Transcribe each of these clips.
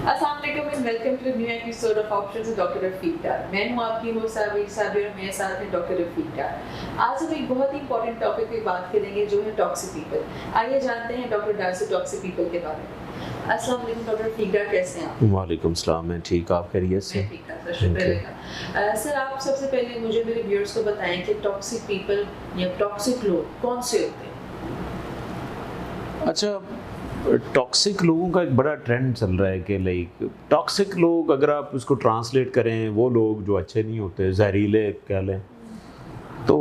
अस्सलाम वालेकुम and welcome to new episode of options with doctor Rafiq Dar. मैं हूं आपकी होस्ट साबिर और मेरे साथ हैं डॉक्टर रफीक डार। आज हम एक बहुत ही इंपॉर्टेंट टॉपिक पे बात करेंगे जो है टॉक्सिक पीपल। आइए जानते हैं डॉक्टर डार से टॉक्सिक पीपल के बारे में। अस्सलाम वालेकुम डॉक्टर रफीक डार, कैसे हैं आप? वालेकुम सलाम, मैं ठीक, आप खैरियत से? मैं ठीक हूं, शुक्रिया। सर, आप सबसे पहले मुझे मेरे व्यूअर्स को बताएं कि टॉक्सिक पीपल या टॉक्सिक लोग कौन से होते हैं? अच्छा, टॉक्सिक लोगों का एक बड़ा ट्रेंड चल रहा है कि लाइक टॉक्सिक लोग, अगर आप उसको ट्रांसलेट करें, वो लोग जो अच्छे नहीं होते, जहरीले कह लें। तो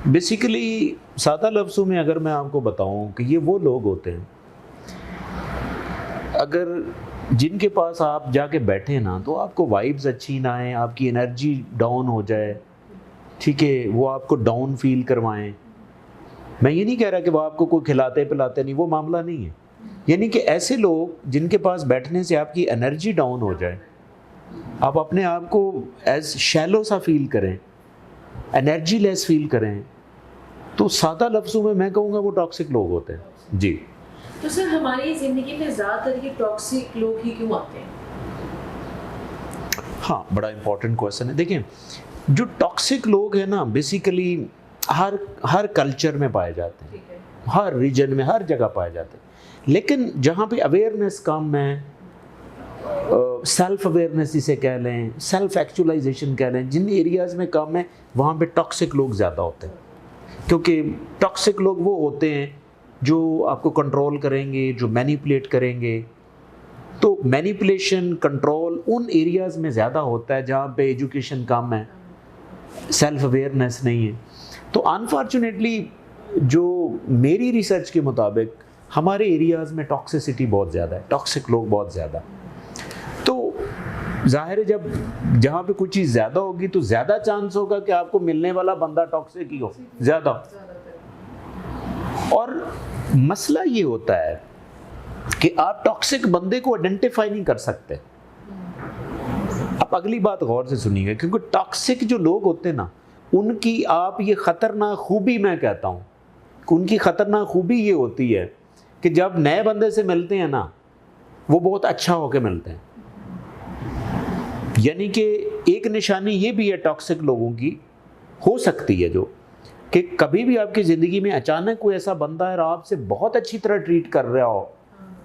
बेसिकली सादा लफ्ज़ों में अगर मैं आपको बताऊं कि ये वो लोग होते हैं अगर जिनके पास आप जाके बैठे ना तो आपको वाइब्स अच्छी ना आए, आपकी एनर्जी डाउन हो जाए, ठीक है, वो आपको डाउन फील करवाएं। मैं ये नहीं कह रहा कि वो आपको कोई खिलाते पिलाते नहीं, वो मामला नहीं है। यानी कि ऐसे लोग जिनके पास बैठने से आपकी एनर्जी डाउन हो जाए, आप अपने आप को एज शैलो सा फील करें, एनर्जी लेस फील करें, तो सादा लफ्ज़ों में मैं कहूँगा वो टॉक्सिक लोग होते हैं जी। तो सर, हमारी ज़िंदगी में ज़्यादातर ये टॉक्सिक लोग ही क्यों आते हैं? हाँ, बड़ा इंपॉर्टेंट क्वेश्चन है। देखिए, जो टॉक्सिक लोग हैं ना, बेसिकली हर कल्चर में पाए जाते हैं, हर रीजन में, हर जगह पाए जाते हैं। लेकिन जहाँ पे अवेयरनेस कम है, सेल्फ अवेयरनेस जिसे कह लें, सेल्फ एक्चुअलाइजेशन कह लें, जिन एरियाज़ में कम है वहाँ पे टॉक्सिक लोग ज़्यादा होते हैं। क्योंकि टॉक्सिक लोग वो होते हैं जो आपको कंट्रोल करेंगे, जो मैनिपुलेट करेंगे। तो मैनिपुलेशन, कंट्रोल उन एरियाज़ में ज़्यादा होता है जहाँ पे एजुकेशन कम है, सेल्फ अवेयरनेस नहीं है। तो अनफॉर्चुनेटली जो मेरी रिसर्च के मुताबिक हमारे एरियाज़ में टॉक्सिसिटी बहुत ज़्यादा है, टॉक्सिक लोग बहुत ज़्यादा। तो जाहिर है जब जहाँ पे कुछ चीज़ ज़्यादा होगी तो ज़्यादा चांस होगा कि आपको मिलने वाला बंदा टॉक्सिक ही हो, ज़्यादा। और मसला ये होता है कि आप टॉक्सिक बंदे को आइडेंटिफाई नहीं कर सकते। अब अगली बात गौर से सुनिएगा, क्योंकि टॉक्सिक जो लोग होते हैं ना, उनकी आप ये ख़तरनाक खूबी, मैं कहता हूँ उनकी ख़तरनाक खूबी ये होती है कि जब नए बंदे से मिलते हैं ना, वो बहुत अच्छा होकर मिलते हैं। यानी कि एक निशानी ये भी है टॉक्सिक लोगों की, हो सकती है जो कि कभी भी आपकी ज़िंदगी में अचानक कोई ऐसा बंदा है और आपसे बहुत अच्छी तरह ट्रीट कर रहा हो,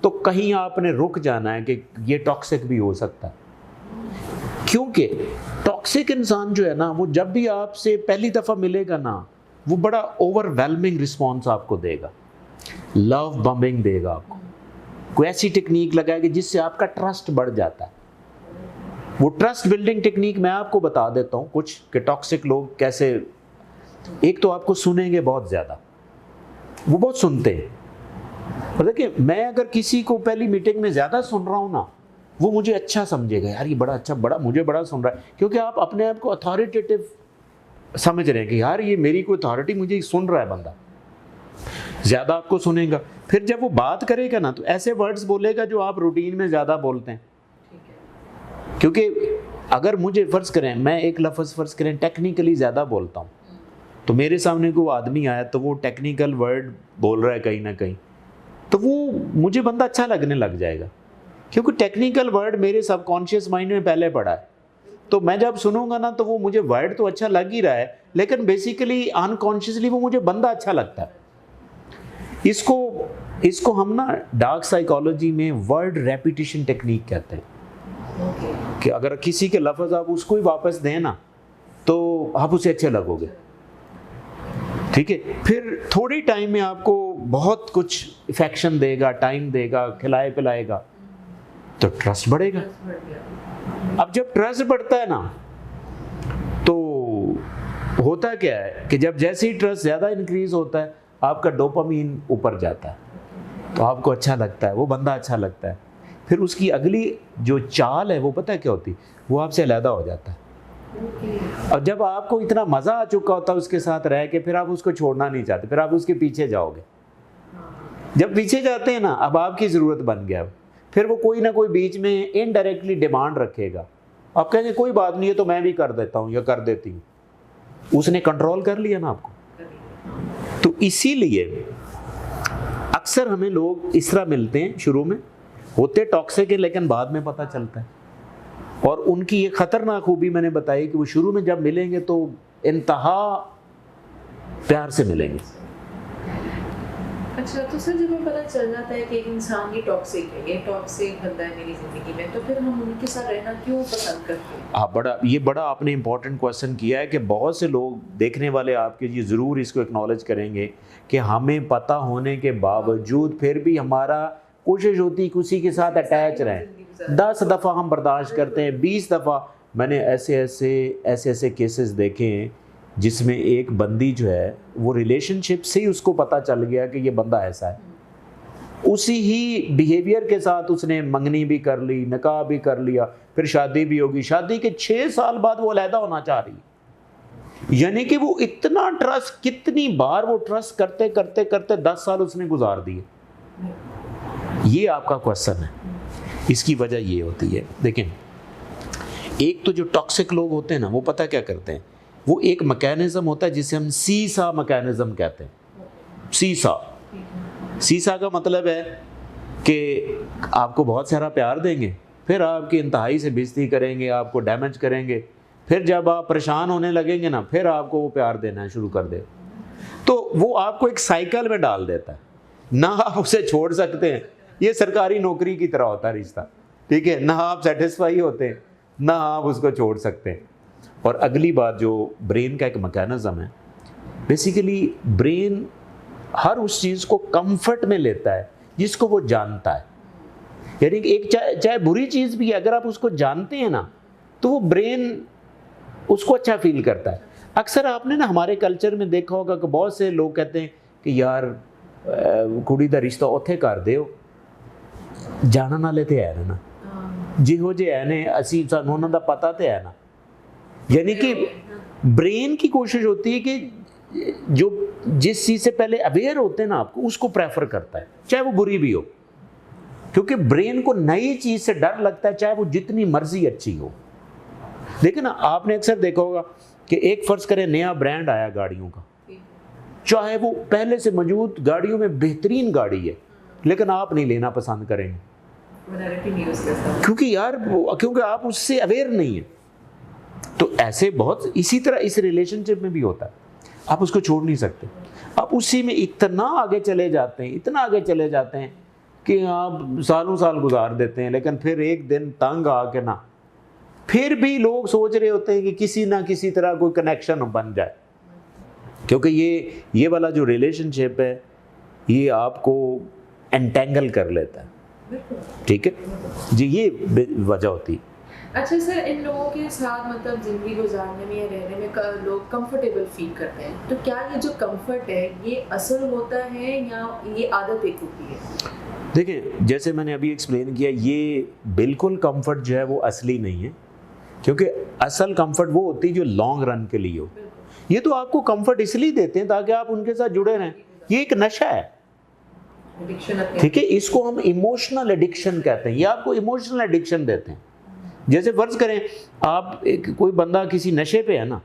तो कहीं आपने रुक जाना है कि ये टॉक्सिक भी हो सकता है। क्योंकि टॉक्सिक इंसान जो है ना, वो जब भी आपसे पहली दफ़ा मिलेगा ना, वो बड़ा ओवरवेलमिंग रिस्पॉन्स आपको देगा, लव बम्बिंग देगा आपको, कोई ऐसी टेक्निक लगाएगी जिससे आपका ट्रस्ट बढ़ जाता है। वो ट्रस्ट बिल्डिंग टेक्निक मैं आपको बता देता हूँ कुछ, कि टॉक्सिक लोग कैसे। एक तो आपको सुनेंगे बहुत ज़्यादा, वो बहुत सुनते हैं। और देखिए, मैं अगर किसी को पहली मीटिंग में ज़्यादा सुन रहा हूँ ना, वो मुझे अच्छा समझेगा, यार ये बड़ा अच्छा, मुझे बड़ा सुन रहा है, क्योंकि आप अपने आप को अथॉरिटेटिव समझ रहे हैं कि यार ये मेरी कोई अथॉरिटी, मुझे सुन रहा है बंदा, ज़्यादा आपको सुनेगा। फिर जब वो बात करेगा ना, तो ऐसे वर्ड्स बोलेगा जो आप रूटीन में ज़्यादा बोलते हैं। क्योंकि अगर मुझे फ़र्ज़ करें, मैं एक लफ्ज़ फ़र्ज़ करें टेक्निकली ज़्यादा बोलता हूँ, तो मेरे सामने कोई आदमी आया तो वो टेक्निकल वर्ड बोल रहा है कहीं ना कहीं, तो वो मुझे बंदा अच्छा लगने लग जाएगा, क्योंकि टेक्निकल वर्ड मेरे सबकॉन्शियस माइंड में पहले पड़ा है। तो मैं जब सुनूंगा ना, तो वो मुझे वर्ड तो अच्छा लग ही रहा है, लेकिन बेसिकली अनकॉन्शियसली वो मुझे बंदा अच्छा लगता है। इसको हम ना डार्क साइकोलॉजी में वर्ड रेपिटेशन टेक्निक कहते हैं। कि अगर किसी के लफ्ज़ आप उसको ही वापस दें ना, तो आप उसे अच्छे लगोगे, ठीक है। फिर थोड़ी टाइम में आपको बहुत कुछ इफेक्शन देगा, टाइम देगा, खिलाए पिलाएगा, तो ट्रस्ट बढ़ेगा। अब जब ट्रस्ट बढ़ता है ना, तो होता क्या है कि जब जैसे ही ट्रस्ट ज़्यादा इंक्रीज होता है, आपका डोपामीन ऊपर जाता है, तो आपको अच्छा लगता है, वो बंदा अच्छा लगता है। फिर उसकी अगली जो चाल है वो पता है क्या होती, वो आपसे अलहदा हो जाता है। और जब आपको इतना मज़ा आ चुका होता है उसके साथ रह के, फिर आप उसको छोड़ना नहीं चाहते, फिर आप उसके पीछे जाओगे। जब पीछे जाते हैं ना, अब आपकी ज़रूरत बन गया, फिर वो कोई ना कोई बीच में इनडायरेक्टली डिमांड रखेगा। आप कहेंगे कोई बात नहीं है, तो मैं भी कर देता हूँ या कर देती हूँ। उसने कंट्रोल कर लिया ना आपको। तो इसीलिए अक्सर हमें लोग इस तरह मिलते हैं शुरू में, होते टॉक्सिक है लेकिन बाद में पता चलता है। और उनकी ये खतरनाक खूबी मैंने बताई कि वो शुरू में जब मिलेंगे तो इंतहा प्यार से मिलेंगे। अच्छा, तो सर जब हमें पता चल जाता है कि एक इंसान ये टॉक्सिक है, ये टॉक्सिक बंदा है मेरी ज़िंदगी में, तो फिर हम उनके साथ रहना क्यों पसंद करते हैं? हाँ, बड़ा आपने इम्पोर्टेंट क्वेश्चन किया है कि बहुत से लोग देखने वाले आपके ये ज़रूर इसको एक्नॉलेज करेंगे कि हमें पता होने के बावजूद फिर भी हमारा कोशिश होती है किसी के साथ अटैच रहें। 10 दफ़ा हम बर्दाश्त करते हैं, 20 दफ़ा। मैंने ऐसे केसेस देखे हैं जिसमें एक बंदी जो है वो रिलेशनशिप से ही उसको पता चल गया कि ये बंदा ऐसा है, उसी ही बिहेवियर के साथ उसने मंगनी भी कर ली, निकाह भी कर लिया, फिर शादी भी होगी। शादी के 6 साल बाद वो अलहदा होना चाह रही है। यानी कि वो इतना ट्रस्ट, कितनी बार वो ट्रस्ट करते करते करते 10 साल उसने गुजार दिए। ये आपका क्वेश्चन है, इसकी वजह ये होती है। देखें, एक तो जो टॉक्सिक लोग होते हैं ना, वो पता क्या करते हैं, वो एक मैकेनिज्म होता है जिसे हम सीसा मैकेनिज्म कहते हैं। सीसा का मतलब है कि आपको बहुत सारा प्यार देंगे, फिर आपकी इंतहाई से बेइज्जती करेंगे, आपको डैमेज करेंगे, फिर जब आप परेशान होने लगेंगे ना, फिर आपको वो प्यार देना शुरू कर दे। तो वो आपको एक साइकिल में डाल देता है, ना आप उसे छोड़ सकते हैं। ये सरकारी नौकरी की तरह होता है रिश्ता, ठीक है, ना आप सेटिस्फाई होते हैं, ना आप उसको छोड़ सकते हैं। और अगली बात, जो ब्रेन का एक मैकेनिज्म है, बेसिकली ब्रेन हर उस चीज़ को कंफर्ट में लेता है जिसको वो जानता है। यानी कि एक चाहे बुरी चीज़ भी है, अगर आप उसको जानते हैं ना, तो वो ब्रेन उसको अच्छा फील करता है। अक्सर आपने ना हमारे कल्चर में देखा होगा कि बहुत से लोग कहते हैं कि यार कुड़ी दा रिश्ता उत्थे कर दिओ, जानन वाले ते है ना, जिहो जे है ने असी सानू उन्हां दा पता ते है ना। यानी कि ब्रेन की कोशिश होती है कि जो जिस चीज़ से पहले अवेयर होते हैं ना आपको, उसको प्रेफर करता है, चाहे वो बुरी भी हो, क्योंकि ब्रेन को नई चीज़ से डर लगता है, चाहे वो जितनी मर्जी अच्छी हो। लेकिन ना आपने अक्सर देखा होगा कि एक फर्ज करें नया ब्रांड आया गाड़ियों का, चाहे वो पहले से मौजूद गाड़ियों में बेहतरीन गाड़ी है, लेकिन आप नहीं लेना पसंद करेंगे, क्योंकि आप उससे अवेयर नहीं है। तो ऐसे बहुत, इसी तरह इस रिलेशनशिप में भी होता है, आप उसको छोड़ नहीं सकते। आप उसी में इतना आगे चले जाते हैं, इतना आगे चले जाते हैं कि आप सालों साल गुजार देते हैं, लेकिन फिर एक दिन तंग आके ना, फिर भी लोग सोच रहे होते हैं कि किसी ना किसी तरह कोई कनेक्शन बन जाए, क्योंकि ये वाला जो रिलेशनशिप है ये आपको एंटेंगल कर लेता है। ठीक है जी, ये वजह होती है। अच्छा सर, इन लोगों के साथ मतलब ज़िंदगी गुजारने में या रहने में लोग कंफर्टेबल फील करते हैं, तो क्या ये जो कंफर्ट है ये असल होता है या ये आदत एक होती है? देखिए, जैसे मैंने अभी एक्सप्लेन किया, ये बिल्कुल कंफर्ट जो है वो असली नहीं है, क्योंकि असल कंफर्ट वो होती है जो लॉन्ग रन के लिए हो। ये तो आपको कंफर्ट इसलिए देते हैं ताकि आप उनके साथ जुड़े रहें। ये एक नशा है, ठीक है, इसको हम इमोशनल एडिक्शन कहते हैं। ये आपको इमोशनल एडिक्शन देते हैं। जैसे फर्ज करें आप कोई बंदा किसी नशे पे है ना,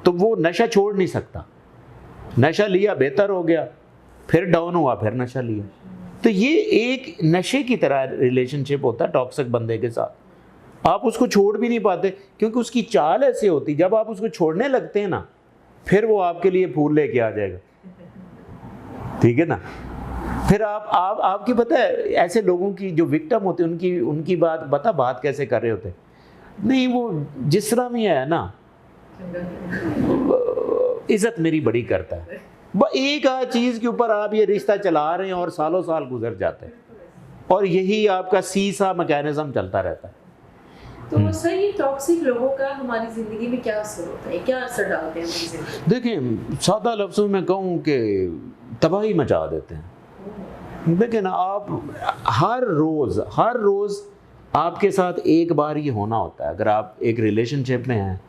तो वो नशा छोड़ नहीं सकता। नशा लिया, बेहतर हो गया, फिर डाउन हुआ, फिर नशा लिया। तो ये एक नशे की तरह रिलेशनशिप होता है टॉक्सिक बंदे के साथ। आप उसको छोड़ भी नहीं पाते, क्योंकि उसकी चाल ऐसी होती, जब आप उसको छोड़ने लगते हैं ना, फिर वो आपके लिए फूल लेके आ जाएगा, ठीक है ना। फिर आपकी पता है, ऐसे लोगों की जो विक्टिम होते हैं उनकी बात कैसे कर रहे होते हैं, नहीं वो जिस तरह भी है ना, इज्जत मेरी बड़ी करता है, एक चीज़ के ऊपर आप ये रिश्ता चला रहे हैं और सालों साल गुजर जाते हैं, और यही आपका सीसा मैकेनिज्म चलता रहता है। तो सही टॉक्सिक लोगों का हमारी ज़िंदगी में क्या असर होता है, क्या असर डालते हैं हमारी ज़िंदगी? देखिए, सादा लफ्ज़ों में कहूँ कि तबाही मचा देते हैं। देखिए ना, आप हर रोज़ आपके साथ एक बार ये होना होता है। अगर आप एक रिलेशनशिप में हैं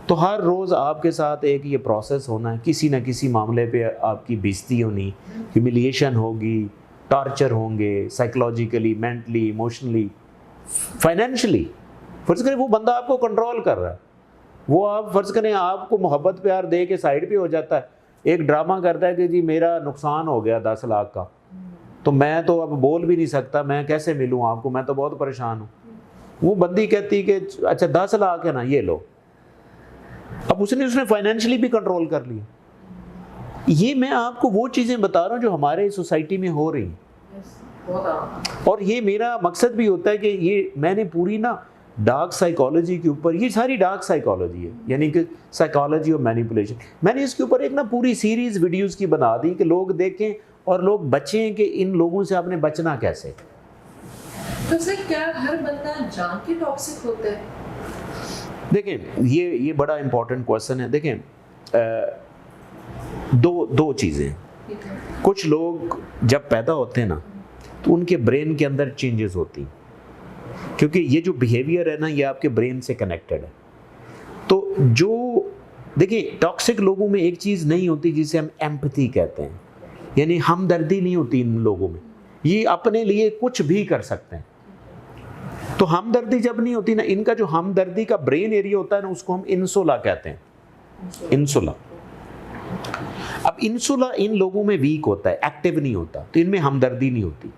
तो हर रोज़ आपके साथ एक ये प्रोसेस होना है, किसी न किसी मामले पे आपकी बेइज्जती होनी, ह्यूमिलिएशन होगी, टॉर्चर होंगे, साइकोलॉजिकली, मेंटली, इमोशनली, फाइनेंशियली। फर्ज करें वो बंदा आपको कंट्रोल कर रहा है, वो आप फर्ज करें आपको मोहब्बत प्यार दे के साइड पे हो जाता है, एक ड्रामा करता है कि जी मेरा नुकसान हो गया 10 लाख का, तो मैं तो अब बोल भी नहीं सकता, मैं कैसे मिलूँ आपको, मैं तो बहुत परेशान हूँ। वो बंदी कहती कि अच्छा 10 लाख है ना, ये लो। अब उसने फाइनेंशियली भी कंट्रोल कर लिया। ये मैं आपको वो चीज़ें बता रहा हूँ जो हमारे सोसाइटी में हो रही हैं। और ये मेरा मकसद भी होता है कि ये मैंने पूरी ना डार्क साइकोलॉजी के ऊपर, ये सारी डार्क साइकोलॉजी है, यानी कि साइकोलॉजी और मैनिपुलेशन, मैंने इसके ऊपर एक ना पूरी सीरीज वीडियोस की बना दी कि लोग देखें और लोग बचें कि इन लोगों से आपने बचना कैसे। तो सर क्या हर बंदा जान के टॉक्सिक होता है? देखें ये बड़ा इंपॉर्टेंट क्वेश्चन है। देखें दो चीज़ें, कुछ लोग जब पैदा होते हैं ना तो उनके ब्रेन के अंदर चेंजेस होती, क्योंकि ये जो बिहेवियर है ना ये आपके ब्रेन से कनेक्टेड है। तो जो देखिए टॉक्सिक लोगों में एक चीज़ नहीं होती जिसे हम एम्पैथी कहते हैं, यानी हमदर्दी नहीं होती इन लोगों में, ये अपने लिए कुछ भी कर सकते हैं। तो हमदर्दी जब नहीं होती ना, इनका जो हमदर्दी का ब्रेन एरिया होता है ना उसको हम इंसुला कहते हैं, इंसुला। अब इंसुला इन लोगों में वीक होता है, एक्टिव नहीं होता, तो इनमें हमदर्दी नहीं होती।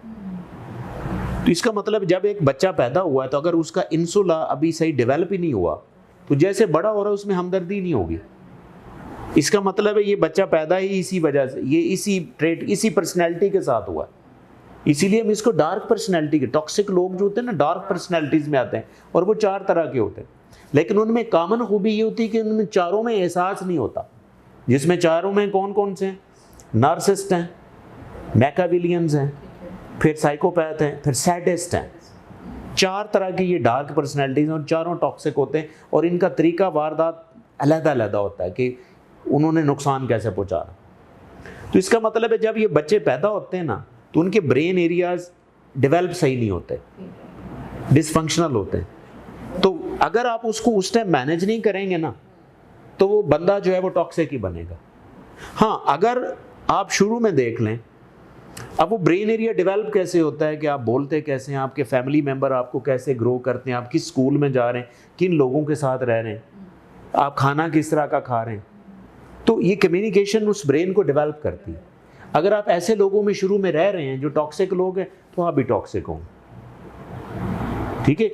तो इसका मतलब जब एक बच्चा पैदा हुआ है तो अगर उसका इंसुला अभी सही डेवलप ही नहीं हुआ तो जैसे बड़ा हो रहा है उसमें हमदर्दी नहीं होगी। इसका मतलब है ये बच्चा पैदा ही इसी वजह से, ये इसी ट्रेट, इसी पर्सनैलिटी के साथ हुआ। इसीलिए हम इसको डार्क पर्सनैलिटी के, टॉक्सिक लोग जो होते हैं ना डार्क पर्सनैलिटीज़ में आते हैं, और वो 4 तरह के होते हैं, लेकिन उनमें कॉमन खूबी ये होती है कि उनमें चारों में एहसास नहीं होता। जिसमें चारों में कौन कौन से हैं? नार्सिसिस्ट हैं, मैकाविलियंस हैं, फिर साइकोपैथ हैं, फिर सैडिस्ट हैं। 4 तरह की ये डार्क पर्सनैलिटीज़ हैं और चारों टॉक्सिक होते हैं, और इनका तरीका वारदात अलग-अलग होता है कि उन्होंने नुकसान कैसे पहुंचाना। तो इसका मतलब है जब ये बच्चे पैदा होते हैं ना तो उनके ब्रेन एरियाज डेवलप सही नहीं होते, डिसफंक्शनल होते हैं। तो अगर आप उसको उस टाइम मैनेज नहीं करेंगे ना तो वो बंदा जो है वो टॉक्सिक ही बनेगा। हाँ, अगर आप शुरू में देख लें, अब वो ब्रेन एरिया डेवलप कैसे होता है कि आप बोलते कैसे हैं, आपके फैमिली मेम्बर आपको कैसे ग्रो करते हैं, आप किस स्कूल में जा रहे हैं, किन लोगों के साथ रह रहे हैं, आप खाना किस तरह का खा रहे हैं, तो ये कम्युनिकेशन उस ब्रेन को डेवलप करती है। अगर आप ऐसे लोगों में शुरू में रह रहे हैं जो टॉक्सिक लोग हैं तो आप भी टॉक्सिक होंगे। ठीक है,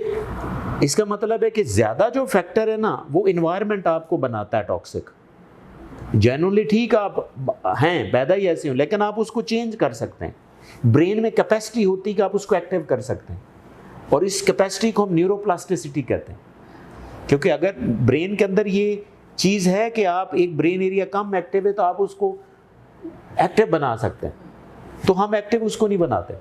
इसका मतलब है कि ज़्यादा जो फैक्टर है ना वो इन्वायरमेंट आपको बनाता है टॉक्सिक। जेन्युइनली ठीक आप हैं, पैदा ही ऐसे हो, लेकिन आप उसको चेंज कर सकते हैं। ब्रेन में कैपेसिटी होती है कि आप उसको एक्टिव कर सकते हैं, और इस कैपेसिटी को हम न्यूरोप्लास्टिसिटी कहते हैं। क्योंकि अगर ब्रेन के अंदर ये चीज़ है कि आप एक ब्रेन एरिया कम एक्टिव है तो आप उसको एक्टिव बना सकते हैं, तो हम एक्टिव उसको नहीं बनाते।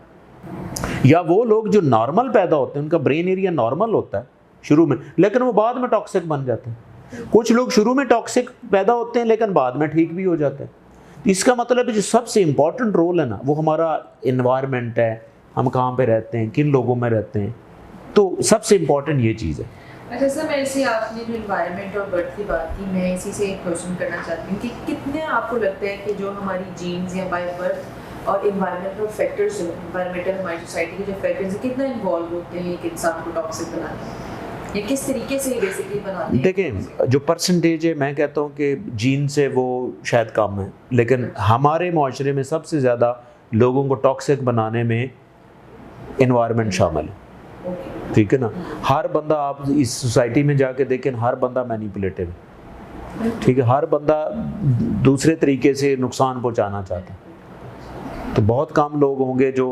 या वो लोग जो नॉर्मल पैदा होते हैं उनका ब्रेन एरिया नॉर्मल होता है शुरू में, लेकिन वो बाद में टॉक्सिक बन जाते हैं। कुछ लोग शुरू में टॉक्सिक पैदा होते हैं लेकिन बाद में ठीक भी हो जाते हैं। इसका मतलब है जो सबसे इम्पॉर्टेंट रोल है ना वो हमारा इन्वायरमेंट है, हम कहाँ पे रहते हैं, किन लोगों में रहते हैं, तो सबसे इम्पॉर्टेंट ये चीज़ है। अच्छा सर, मैं इसे आपने जो इन्वायरमेंट और बर्थ की बात की, मैं इसी से एक क्वेश्चन करना चाहती हूँ कि कितने आपको लगता है कि जो हमारी जीन्स या बाय बर्थ और इन्वायरमेंटल फैक्टर्स, इन्वायरमेंटल हमारी सोसाइटी के जो फैक्टर्स हैं कितना इन्वॉल्व होते हैं एक इंसान को टॉक्सिक बनाने में, या किस तरीके से बेसिकली बनाते हैं? देखें जो परसेंटेज है मैं कहता हूँ कि जीन से वो शायद कम है, लेकिन हमारे माशरे में सबसे ज़्यादा लोगों को टॉक्सिक बनाने में इन्वायरमेंट शामिल है। ठीक है ना, हर बंदा, आप इस सोसाइटी में जाके देखें, हर बंदा मैनिपुलेटिव है। ठीक है, हर बंदा दूसरे तरीके से नुकसान पहुंचाना चाहता है। तो बहुत कम लोग होंगे जो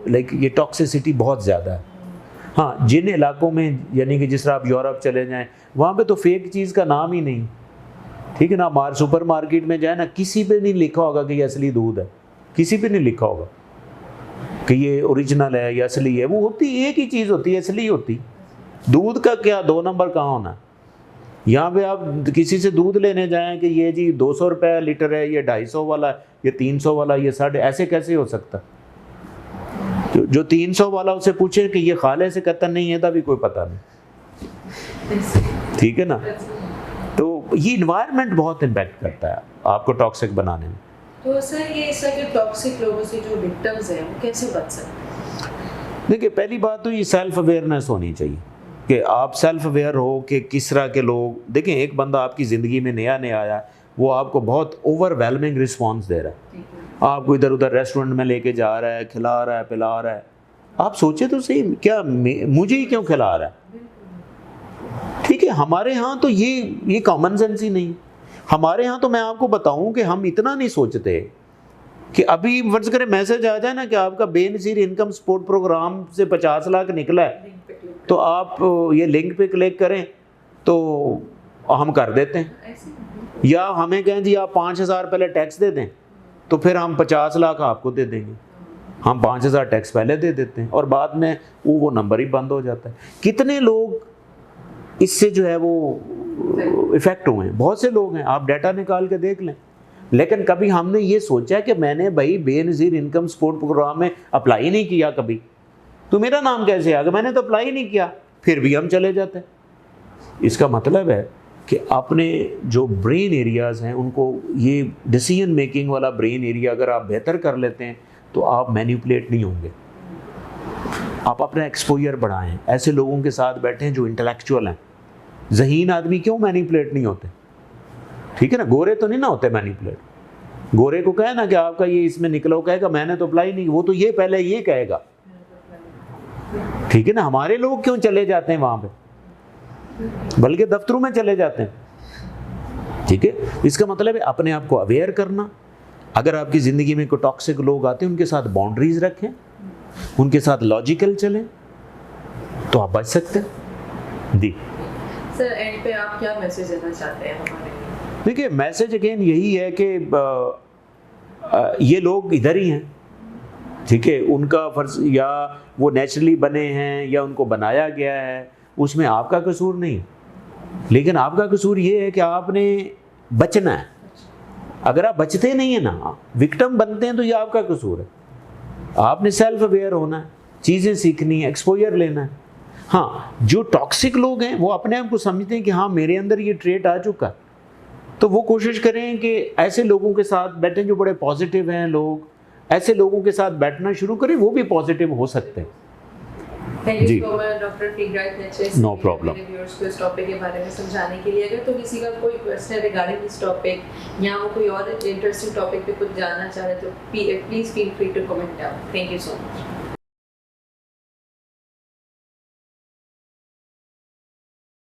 लाइक ये टॉक्सिसिटी बहुत ज़्यादा है। हाँ, जिन इलाकों में, यानी कि जिस तरह आप यूरोप चले जाएं वहाँ पे तो फेक चीज़ का नाम ही नहीं। ठीक है ना, सुपर मार्केट में जाए ना, किसी पे नहीं लिखा होगा कि ये असली दूध है, किसी पे नहीं लिखा होगा कि ये ओरिजिनल है या असली है। वो होती एक ही चीज़ होती है, असली होती। दूध का क्या 2 नंबर कहाँ होना है? यहाँ पे आप किसी से दूध लेने जाएं कि ये जी 200 रुपये लीटर है, ये 250 वाला, ये 300 वाला, ये 150, ऐसे कैसे हो सकता? जो 300 वाला उसे पूछे कि ये खाले से, कहता नहीं है, तभी कोई पता नहीं। ठीक है ना, तो ये इन्वायरमेंट बहुत इम्पैक्ट करता है आपको टॉक्सिक बनाने में। तो सर ये ऐसा कि टॉक्सिक लोगों से जो विक्टिम्स हैं वो कैसे बच सकते हैं? देखिए पहली बात तो ये सेल्फ अवेयरनेस होनी चाहिए कि आप सेल्फ अवेयर हो कि किस तरह के लोग। देखें एक बंदा आपकी ज़िंदगी में नया नया आया, वो आपको बहुत ओवरवेलमिंग रिस्पॉन्स दे रहा है, ठीक है। आपको इधर उधर रेस्टोरेंट में लेके जा रहा है, खिला रहा है, पिला रहा है। आप सोचे तो सही, क्या मुझे ही क्यों खिला रहा है? ठीक है, हमारे यहाँ तो ये कॉमन सेंस ही नहीं। हमारे यहाँ तो मैं आपको बताऊं कि हम इतना नहीं सोचते कि अभी फर्ज करें मैसेज आ जाए ना कि आपका बेनज़ीर इनकम सपोर्ट प्रोग्राम से 50 लाख निकला है, तो आप ये लिंक पे क्लिक करें तो हम कर देते हैं। या हमें कहें जी आप 5,000 पहले टैक्स दे दें, तो फिर हम 50 लाख आपको दे देंगे। हम 5,000 टैक्स पहले दे देते हैं और बाद में वो नंबर ही बंद हो जाता है। कितने लोग इससे जो है वो इफ़ेक्ट हुए हैं? बहुत से लोग हैं, आप डाटा निकाल के देख लें। लेकिन कभी हमने ये सोचा कि मैंने भाई बेनज़ीर इनकम सपोर्ट प्रोग्राम में अप्लाई नहीं किया कभी, तो मेरा नाम कैसे आ गया? मैंने तो अप्लाई नहीं किया, फिर भी हम चले जाते हैं। इसका मतलब है कि अपने जो ब्रेन एरियाज़ हैं उनको, ये डिसीजन मेकिंग वाला ब्रेन एरिया अगर आप बेहतर कर लेते हैं तो आप मैनिपुलेट नहीं होंगे। आप अपना एक्सपोजर बढ़ाएं, ऐसे लोगों के साथ बैठें जो इंटेलेक्चुअल हैं। ज़हीन आदमी क्यों मैनिपुलेट नहीं होते? ठीक है ना, गोरे तो नहीं ना होते मैनिपुलेट। गोरे को कहे ना कि आपका ये इसमें निकला, वो कहेगा मैंने तो अप्लाई नहीं, वो तो ये पहले ये कहेगा। ठीक है ना, हमारे लोग क्यों चले जाते हैं वहाँ पे, बल्कि दफ्तरों में चले जाते हैं। ठीक है, इसका मतलब है अपने आप को अवेयर करना। अगर आपकी ज़िंदगी में कोई टॉक्सिक लोग आते हैं, उनके साथ बाउंड्रीज रखें, उनके साथ लॉजिकल चलें, तो आप बच सकते हैं। जी सर, एंड पे आप क्या मैसेज देना चाहते हैं हमारे लिए? देखिए, मैसेज अगेन यही है कि ये लोग इधर ही हैं। ठीक है, उनका फर्ज, या वो नेचुरली बने हैं या उनको बनाया गया है, उसमें आपका कसूर नहीं। लेकिन आपका कसूर ये है कि आपने बचना है। अगर आप बचते नहीं है ना, विक्टिम बनते हैं, तो ये आपका कसूर है। आपने सेल्फ अवेयर होना है, चीज़ें सीखनी है, एक्सपोजर लेना है। हाँ, जो टॉक्सिक लोग हैं वो अपने आप को समझते हैं कि हाँ मेरे अंदर ये ट्रेट आ चुका, तो वो कोशिश करें कि ऐसे लोगों के साथ बैठें जो बड़े पॉजिटिव हैं। लोग ऐसे लोगों के साथ बैठना शुरू करें, वो भी पॉजिटिव हो सकते हैं। Thank you ji. So much doctor फीडराइट ने No problem. मेरे व्यूअर्स को इस टॉपिक के बारे में समझाने के लिए। अगर तो किसी का कोई क्वेश्चन है रिगार्डिंग दिस टॉपिक, या वो कोई और इंटरेस्टिंग टॉपिक पे कुछ जानना चाह रहे तो please feel free to comment down. Thank you so much.